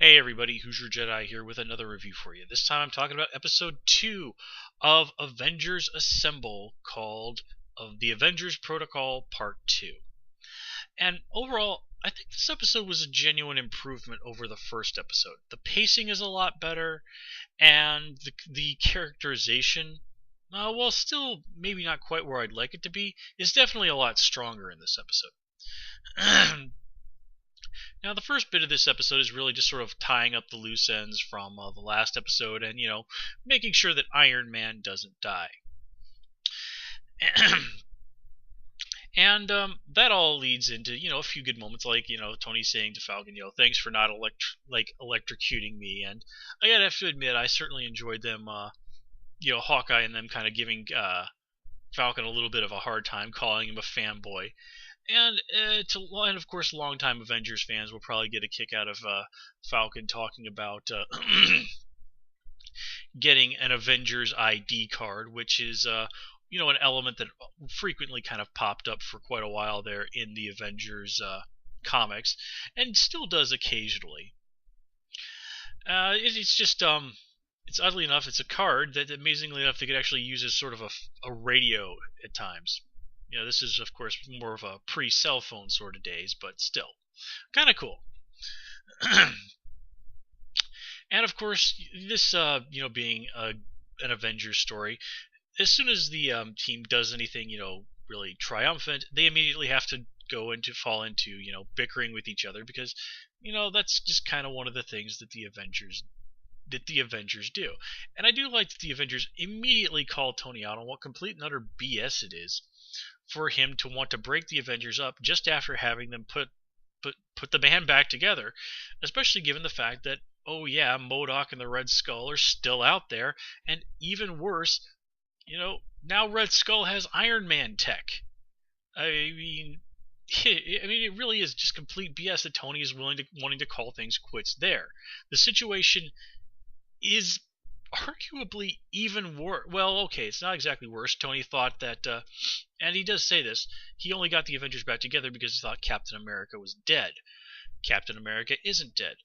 Hey everybody, Hoosier Jedi here with another review for you. This time I'm talking about episode 2 of Avengers Assemble, called The Avengers Protocol Part 2. And overall, I think this episode was a genuine improvement over the first episode. The pacing is a lot better, and the characterization, while still maybe not quite where I'd like it to be, is definitely a lot stronger in this episode. Now, the first bit of this episode is really just sort of tying up the loose ends from the last episode and, making sure that Iron Man doesn't die. And that all leads into, a few good moments, like, Tony saying to Falcon, thanks for not electrocuting me. And I gotta have to admit, I certainly enjoyed them, Hawkeye and them kind of giving Falcon a little bit of a hard time, calling him a fanboy. And of course, longtime Avengers fans will probably get a kick out of Falcon talking about getting an Avengers ID card, which is an element that frequently kind of popped up for quite a while there in the Avengers comics, and still does occasionally. It's just it's oddly enough, it's a card that amazingly enough they could actually use as sort of a radio at times. This is, of course, more of a pre-cell phone sort of days, but still, kind of cool. And, of course, this, being an Avengers story, as soon as the team does anything, really triumphant, they immediately have to fall into, bickering with each other because, that's just kind of one of the things that the Avengers do. And I do like that the Avengers immediately call Tony out on what complete and utter BS it is for him to want to break the Avengers up just after having them put the band back together, especially given the fact that, oh yeah, MODOK and the Red Skull are still out there, and even worse, now Red Skull has Iron Man tech. I mean, it really is just complete BS that Tony is wanting to call things quits there. The situation is arguably even worse. Well, okay, it's not exactly worse. Tony thought that, and he does say this, he only got the Avengers back together because he thought Captain America was dead. Captain America isn't dead.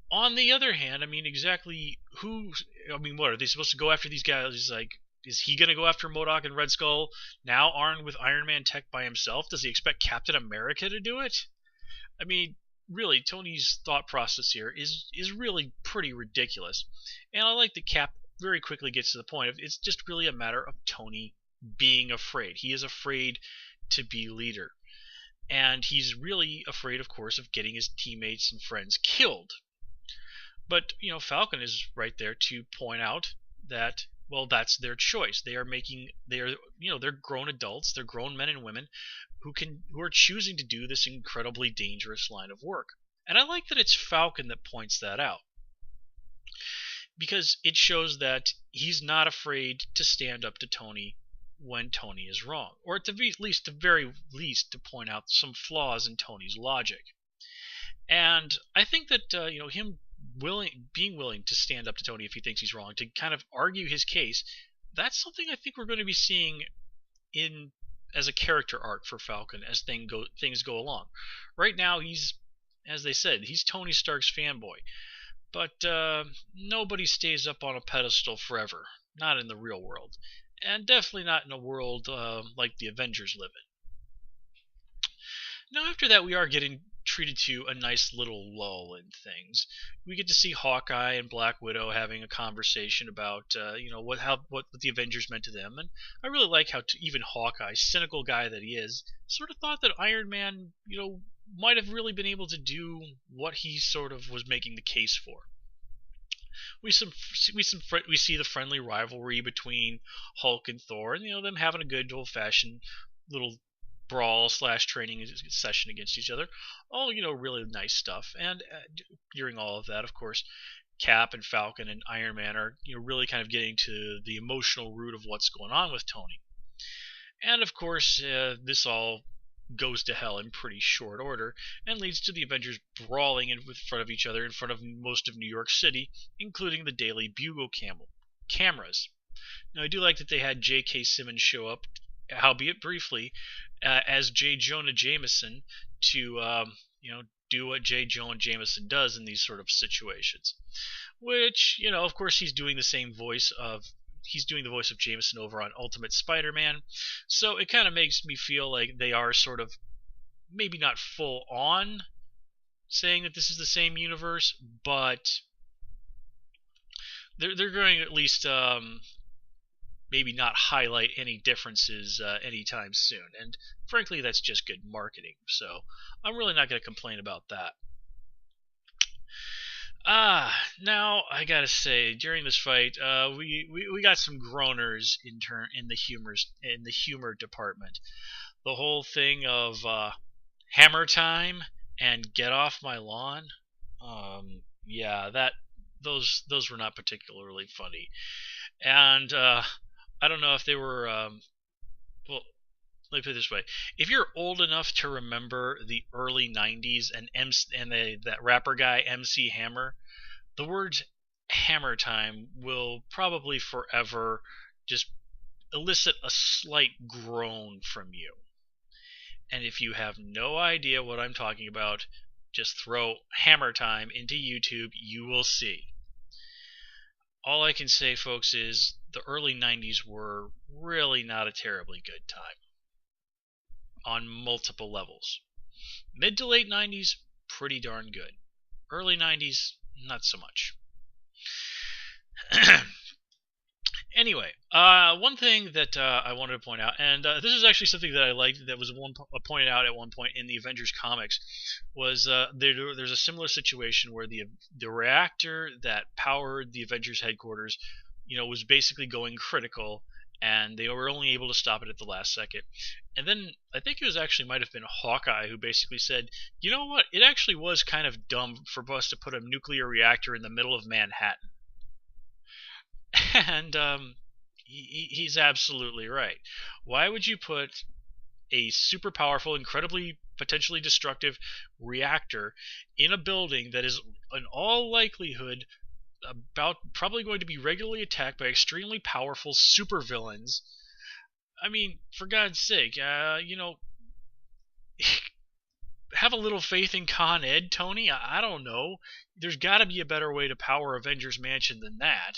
On the other hand, what, are they supposed to go after these guys? Like, is he going to go after MODOK and Red Skull, now armed with Iron Man tech by himself? Does he expect Captain America to do it? I mean, really, Tony's thought process here is really pretty ridiculous. And I like that Cap very quickly gets to the point of it's just really a matter of Tony being afraid. He is afraid to be leader. And he's really afraid, of course, of getting his teammates and friends killed. But, Falcon is right there to point out that, well, that's their choice. They're grown adults, they're grown men and women who are choosing to do this incredibly dangerous line of work. And I like that it's Falcon that points that out, because it shows that he's not afraid to stand up to Tony when Tony is wrong, or at the very least to point out some flaws in Tony's logic. And I think that him being willing to stand up to Tony if he thinks he's wrong, to kind of argue his case, that's something I think we're going to be seeing as a character arc for Falcon as things go along. Right now, as they said, he's Tony Stark's fanboy. But nobody stays up on a pedestal forever. Not in the real world. And definitely not in a world like the Avengers live in. Now, after that, we are getting treated to a nice little lull in things. We get to see Hawkeye and Black Widow having a conversation about what the Avengers meant to them, and I really like how even Hawkeye, cynical guy that he is, sort of thought that Iron Man might have really been able to do what he sort of was making the case for. We see the friendly rivalry between Hulk and Thor, and them having a good old-fashioned little brawl / training session against each other. All, really nice stuff. And during all of that, of course, Cap and Falcon and Iron Man are, really kind of getting to the emotional root of what's going on with Tony. And, of course, this all goes to hell in pretty short order and leads to the Avengers brawling in front of each other in front of most of New York City, including the Daily Bugle cameras. Now, I do like that they had J.K. Simmons show up, albeit briefly, as J. Jonah Jameson to do what J. Jonah Jameson does in these sort of situations. Which, of course, he's doing the voice of Jameson over on Ultimate Spider-Man, so it kind of makes me feel like they are sort of maybe not full on saying that this is the same universe, but they're going to at least maybe not highlight any differences anytime soon. And frankly, that's just good marketing. So I'm really not going to complain about that. Now I gotta say, during this fight, we got some groaners in the humor department. The whole thing of hammer time and get off my lawn. Yeah, those were not particularly funny. And I don't know if they were. Well, let me put it this way: if you're old enough to remember the early '90s and that rapper guy MC Hammer, the words "hammer time" will probably forever just elicit a slight groan from you. And if you have no idea what I'm talking about, just throw "hammer time" into YouTube. You will see. All I can say, folks, is the early '90s were really not a terribly good time on multiple levels. Mid to late '90s, pretty darn good. Early '90s, not so much. Anyway, one thing that I wanted to point out, and this is actually something that I liked that was pointed out at one point in the Avengers comics, was there's a similar situation where the reactor that powered the Avengers headquarters, was basically going critical, and they were only able to stop it at the last second. And then I think might have been Hawkeye who basically said, you know what, it actually was kind of dumb for us to put a nuclear reactor in the middle of Manhattan. And he's absolutely right. Why would you put a super powerful, incredibly potentially destructive reactor in a building that is, in all likelihood, probably going to be regularly attacked by extremely powerful supervillains? I mean, for God's sake, have a little faith in Con Ed, Tony. I don't know. There's got to be a better way to power Avengers Mansion than that.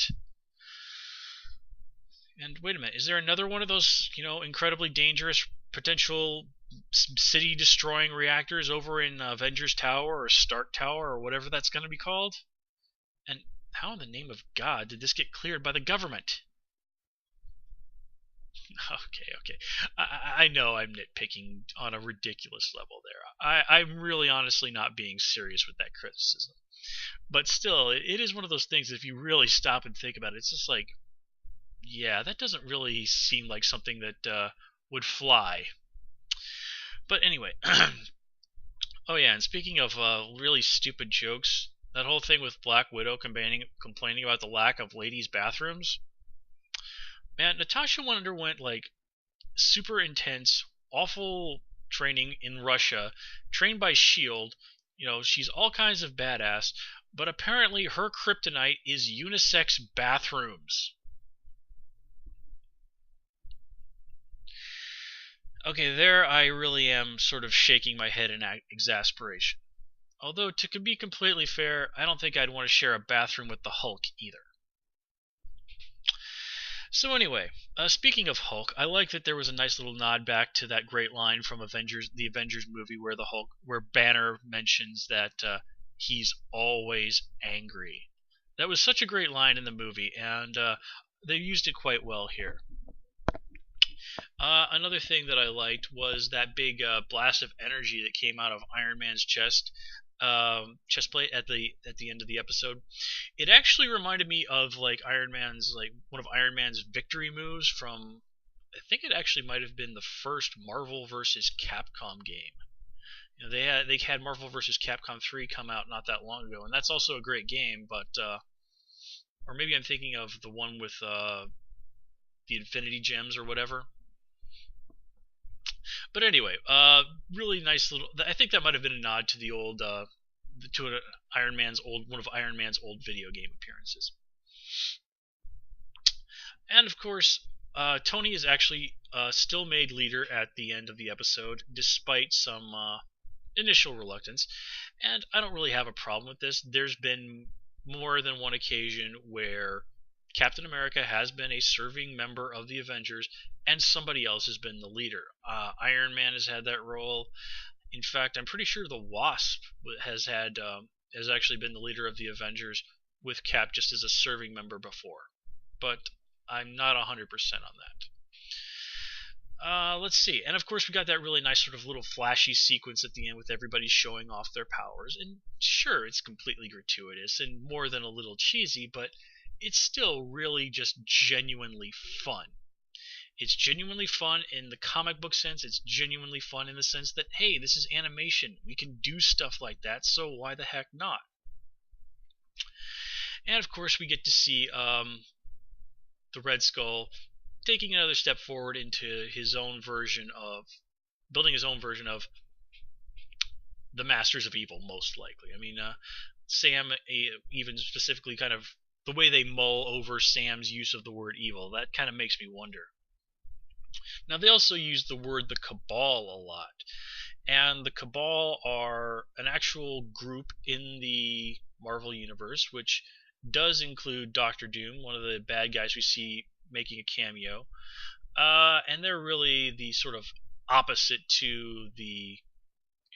And wait a minute, is there another one of those, incredibly dangerous potential city-destroying reactors over in Avengers Tower or Stark Tower or whatever that's going to be called? And how in the name of God did this get cleared by the government? Okay. I know I'm nitpicking on a ridiculous level there. I'm really honestly not being serious with that criticism. But still, it is one of those things that if you really stop and think about it, it's just like, yeah, that doesn't really seem like something that would fly. But anyway, oh yeah, and speaking of really stupid jokes, that whole thing with Black Widow complaining about the lack of ladies' bathrooms. Man, Natasha underwent like super intense, awful training in Russia, trained by S.H.I.E.L.D. She's all kinds of badass, but apparently her kryptonite is unisex bathrooms. Okay, there I really am sort of shaking my head in exasperation. Although, to be completely fair, I don't think I'd want to share a bathroom with the Hulk either. So anyway, speaking of Hulk, I like that there was a nice little nod back to that great line from the Avengers movie where Banner mentions that he's always angry. That was such a great line in the movie, and they used it quite well here. Another thing that I liked was that big blast of energy that came out of Iron Man's chest plate at the end of the episode. It actually reminded me of one of Iron Man's victory moves from, I think it actually might have been the first Marvel vs. Capcom game. They had Marvel vs. Capcom 3 come out not that long ago, and that's also a great game. But or maybe I'm thinking of the one with the Infinity Gems or whatever. But anyway, really nice little. I think that might have been a nod to the old, one of Iron Man's old video game appearances. And of course, Tony is actually still made leader at the end of the episode, despite some initial reluctance, and I don't really have a problem with this. There's been more than one occasion where Captain America has been a serving member of the Avengers, and somebody else has been the leader. Iron Man has had that role. In fact, I'm pretty sure the Wasp has actually been the leader of the Avengers with Cap just as a serving member before, but I'm not 100% on that. Let's see. And of course, we got that really nice sort of little flashy sequence at the end with everybody showing off their powers. And sure, it's completely gratuitous and more than a little cheesy, but it's still really just genuinely fun. It's genuinely fun in the comic book sense. It's genuinely fun in the sense that, hey, this is animation. We can do stuff like that, so why the heck not? And of course, we get to see the Red Skull taking another step forward into his own version of building his own version of the Masters of Evil, most likely. I mean, Sam, even specifically kind of the way they mull over Sam's use of the word evil, that kind of makes me wonder. Now, they also use the word the Cabal a lot, and the Cabal are an actual group in the Marvel Universe, which does include Doctor Doom, one of the bad guys we see making a cameo, and they're really the sort of opposite to the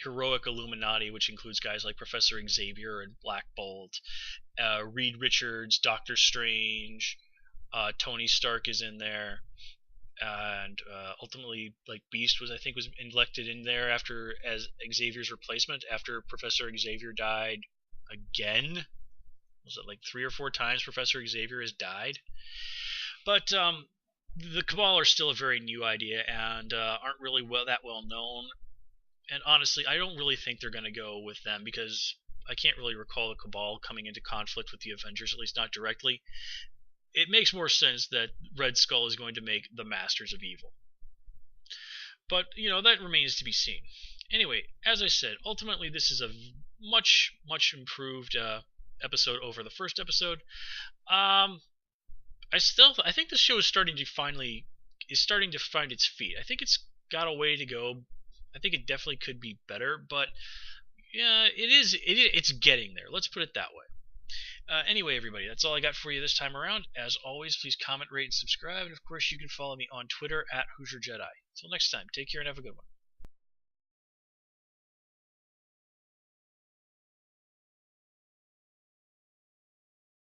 heroic Illuminati, which includes guys like Professor Xavier and Black Bolt, Reed Richards, Doctor Strange, Tony Stark is in there, and ultimately, like Beast was elected in there after as Xavier's replacement after Professor Xavier died again. Was it like 3 or 4 times Professor Xavier has died? But the Cabal are still a very new idea and aren't really that well known. And honestly, I don't really think they're going to go with them because I can't really recall the Cabal coming into conflict with the Avengers, at least not directly. It makes more sense that Red Skull is going to make the Masters of Evil. But, that remains to be seen. Anyway, as I said, ultimately this is a much, much improved episode over the first episode. I think the show is starting to find its feet. I think it's got a way to go. I think it definitely could be better, but yeah, it's getting there. Let's put it that way. Anyway, everybody, that's all I got for you this time around. As always, please comment, rate, and subscribe. And of course, you can follow me on Twitter at Hoosier Jedi. Until next time, take care and have a good one.